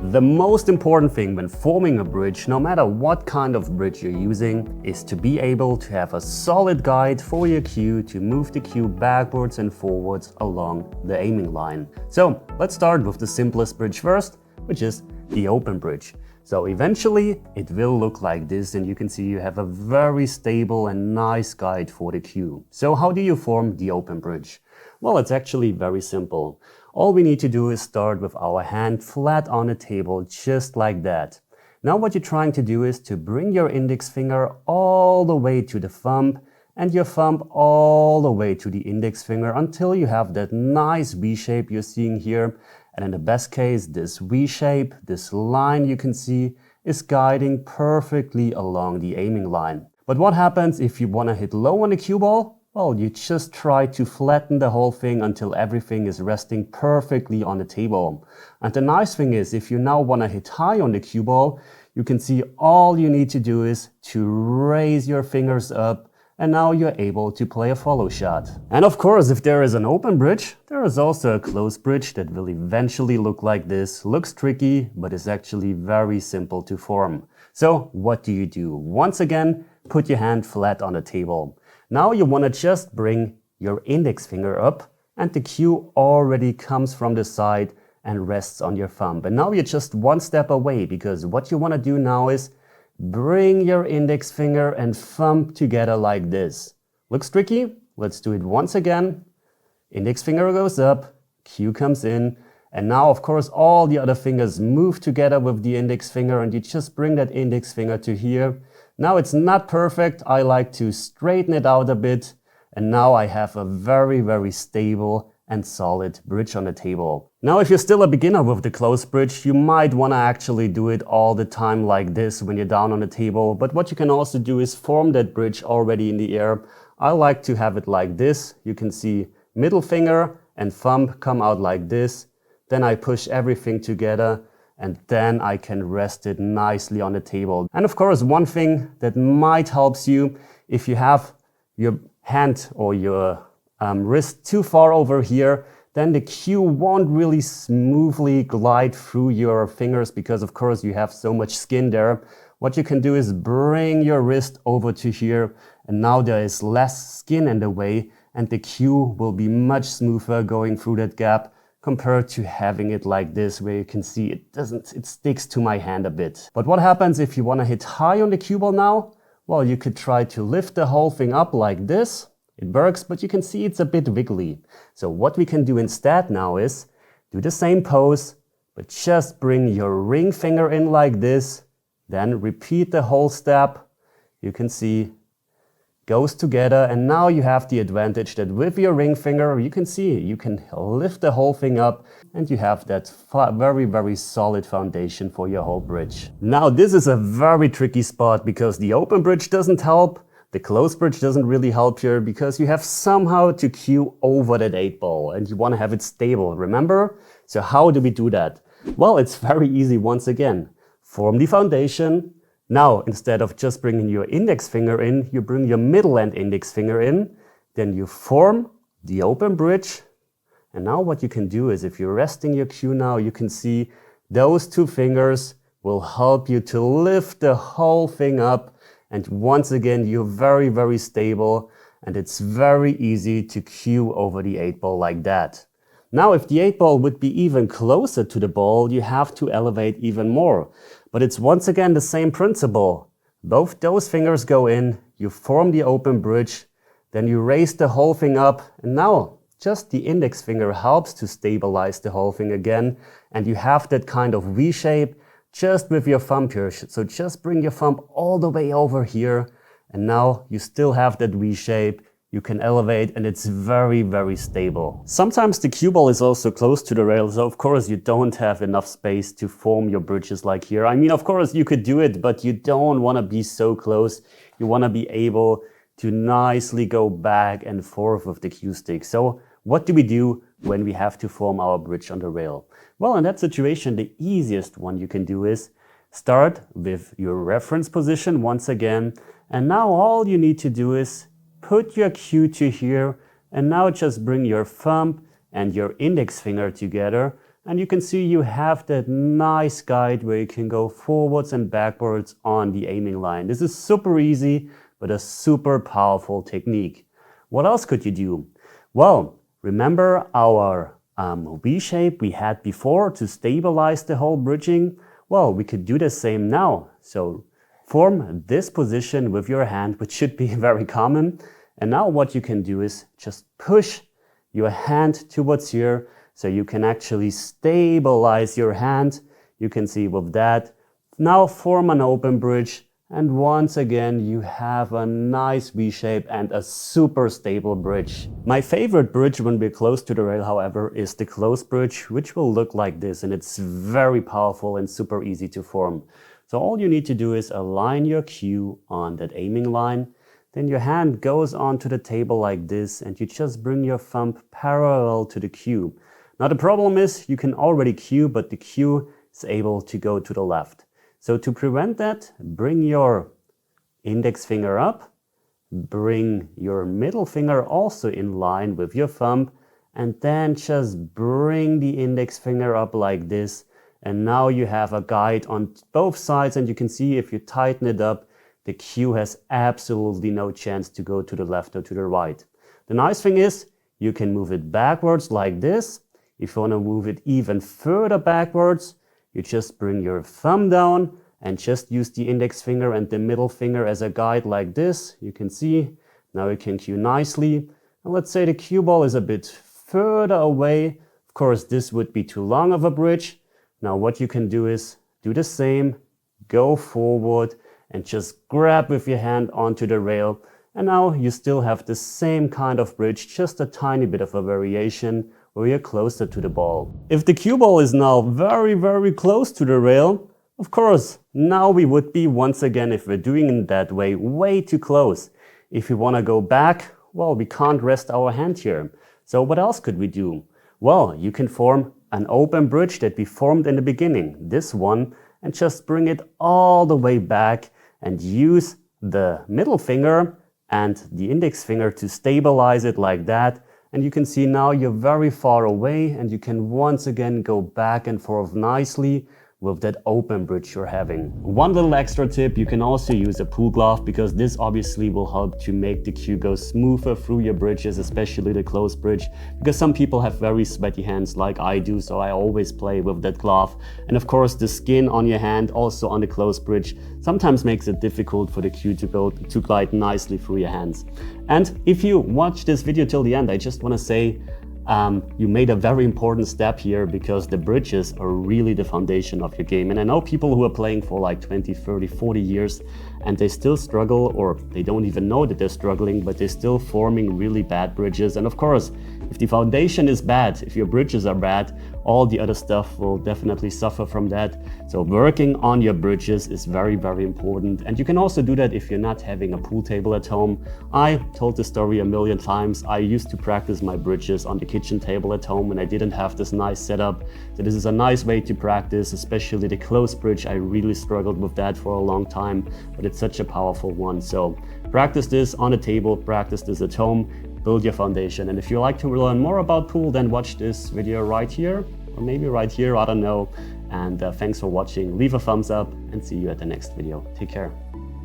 The most important thing when forming a bridge, no matter what kind of bridge you're using, is to be able to have a solid guide for your cue to move the cue backwards and forwards along the aiming line. So let's start with the simplest bridge first, which is the open bridge. So eventually it will look like this, and you can see you have a very stable and nice guide for the cue. So how do you form the open bridge? Well, it's actually very simple. All we need to do is start with our hand flat on the table, just like that. Now what you're trying to do is to bring your index finger all the way to the thumb and your thumb all the way to the index finger until you have that nice V shape you're seeing here. And in the best case, this V shape, this line you can see, is guiding perfectly along the aiming line. But what happens if you want to hit low on the cue ball? Well, you just try to flatten the whole thing until everything is resting perfectly on the table. And the nice thing is, if you now want to hit high on the cue ball, you can see all you need to do is to raise your fingers up, and now you're able to play a follow shot. And of course, if there is an open bridge, there is also a closed bridge that will eventually look like this. Looks tricky, but is actually very simple to form. So what do you do? Once again, put your hand flat on the table. Now you want to just bring your index finger up, and the cue already comes from the side and rests on your thumb. And now you're just one step away, because what you want to do now is bring your index finger and thumb together like this. Looks tricky? Let's do it once again. Index finger goes up, cue comes in, and now of course all the other fingers move together with the index finger, and you just bring that index finger to here. Now it's not perfect, I like to straighten it out a bit, and now I have a very stable and solid bridge on the table. Now if you're still a beginner with the closed bridge, you might want to actually do it all the time like this when you're down on the table, but what you can also do is form that bridge already in the air. I like to have it like this. You can see middle finger and thumb come out like this, then I push everything together, and then I can rest it nicely on the table. And of course, one thing that might help you, if you have your hand or your wrist too far over here, then the cue won't really smoothly glide through your fingers, because of course you have so much skin there. What you can do is bring your wrist over to here, and now there is less skin in the way, and the cue will be much smoother going through that gap, compared to having it like this, where you can see it sticks to my hand a bit. But what happens if you want to hit high on the cue ball now? Well, you could try to lift the whole thing up like this. It works, but you can see it's a bit wiggly. So what we can do instead now is do the same pose, but just bring your ring finger in like this, then repeat the whole step. You can see goes together, and now you have the advantage that with your ring finger you can see you can lift the whole thing up, and you have that very solid foundation for your whole bridge. Now this is a very tricky spot, because the open bridge doesn't help, the closed bridge doesn't really help here, because you have somehow to cue over that 8-ball and you want to have it stable, remember? So how do we do that? Well, it's very easy. Once again, form the foundation. Now, instead of just bringing your index finger in, you bring your middle and index finger in, then you form the open bridge. And now what you can do is, if you're resting your cue now, you can see those two fingers will help you to lift the whole thing up. And once again, you're very stable, and it's very easy to cue over the 8-ball like that. Now, if the 8-ball would be even closer to the ball, you have to elevate even more. But it's once again the same principle. Both those fingers go in, you form the open bridge, then you raise the whole thing up, and now just the index finger helps to stabilize the whole thing again, and you have that kind of V shape just with your thumb here. So just bring your thumb all the way over here, and now you still have that V shape. You can elevate, and it's very stable. Sometimes the cue ball is also close to the rail, so of course you don't have enough space to form your bridges like here. I mean, of course you could do it, but you don't want to be so close. You want to be able to nicely go back and forth with the cue stick. So what do we do when we have to form our bridge on the rail? Well, in that situation, the easiest one you can do is start with your reference position once again, and now all you need to do is put your cue to here, and now just bring your thumb and your index finger together, And you can see you have that nice guide where you can go forwards and backwards on the aiming line. This is super easy, but a super powerful technique. What else could you do? Well, remember our V shape we had before to stabilize the whole bridging? Well, we could do the same now. So form this position with your hand, which should be very common. And now what you can do is just push your hand towards here so you can actually stabilize your hand. You can see with that. Now form an open bridge. And once again, you have a nice V shape and a super stable bridge. My favorite bridge when we're close to the rail, however, is the closed bridge, which will look like this. And it's very powerful and super easy to form. So all you need to do is align your cue on that aiming line. Then your hand goes onto the table like this, and you just bring your thumb parallel to the cue. Now the problem is you can already cue, but the cue is able to go to the left. So to prevent that, bring your index finger up, bring your middle finger also in line with your thumb, and then just bring the index finger up like this. And now you have a guide on both sides, and you can see if you tighten it up, the cue has absolutely no chance to go to the left or to the right. The nice thing is you can move it backwards like this. If you want to move it even further backwards, you just bring your thumb down and just use the index finger and the middle finger as a guide like this. You can see, now you can cue nicely. And let's say the cue ball is a bit further away. Of course, this would be too long of a bridge. Now what you can do is do the same, go forward and just grab with your hand onto the rail. And now you still have the same kind of bridge, just a tiny bit of a variation where you're closer to the ball. If the cue ball is now very, very close to the rail, of course, now we would be once again, if we're doing it that way too close. If we want to go back, well, we can't rest our hand here. So what else could we do? Well, you can form an open bridge that we formed in the beginning, this one, and just bring it all the way back and use the middle finger and the index finger to stabilize it like that. And you can see now you're very far away and you can once again go back and forth nicely with that open bridge you're having. One little extra tip, you can also use a pool glove because this obviously will help to make the cue go smoother through your bridges, especially the closed bridge, because some people have very sweaty hands like I do, so I always play with that glove. And of course the skin on your hand, also on the closed bridge, sometimes makes it difficult for the cue to glide nicely through your hands. And if you watch this video till the end, I just want to say you made a very important step here because the bridges are really the foundation of your game. And I know people who are playing for like 20, 30, 40 years and they still struggle, or they don't even know that they're struggling, but they're still forming really bad bridges. And of course, if the foundation is bad, if your bridges are bad, all the other stuff will definitely suffer from that. So working on your bridges is very, very important. And you can also do that if you're not having a pool table at home. I told the story a million times. I used to practice my bridges on the kitchen table at home when I didn't have this nice setup. So this is a nice way to practice, especially the closed bridge. I really struggled with that for a long time, but it's such a powerful one. So practice this on a table, practice this at home, build your foundation. And if you like to learn more about pool, then watch this video right here, or maybe right here, I don't know. And thanks for watching. Leave a thumbs up and see you at the next video. Take care.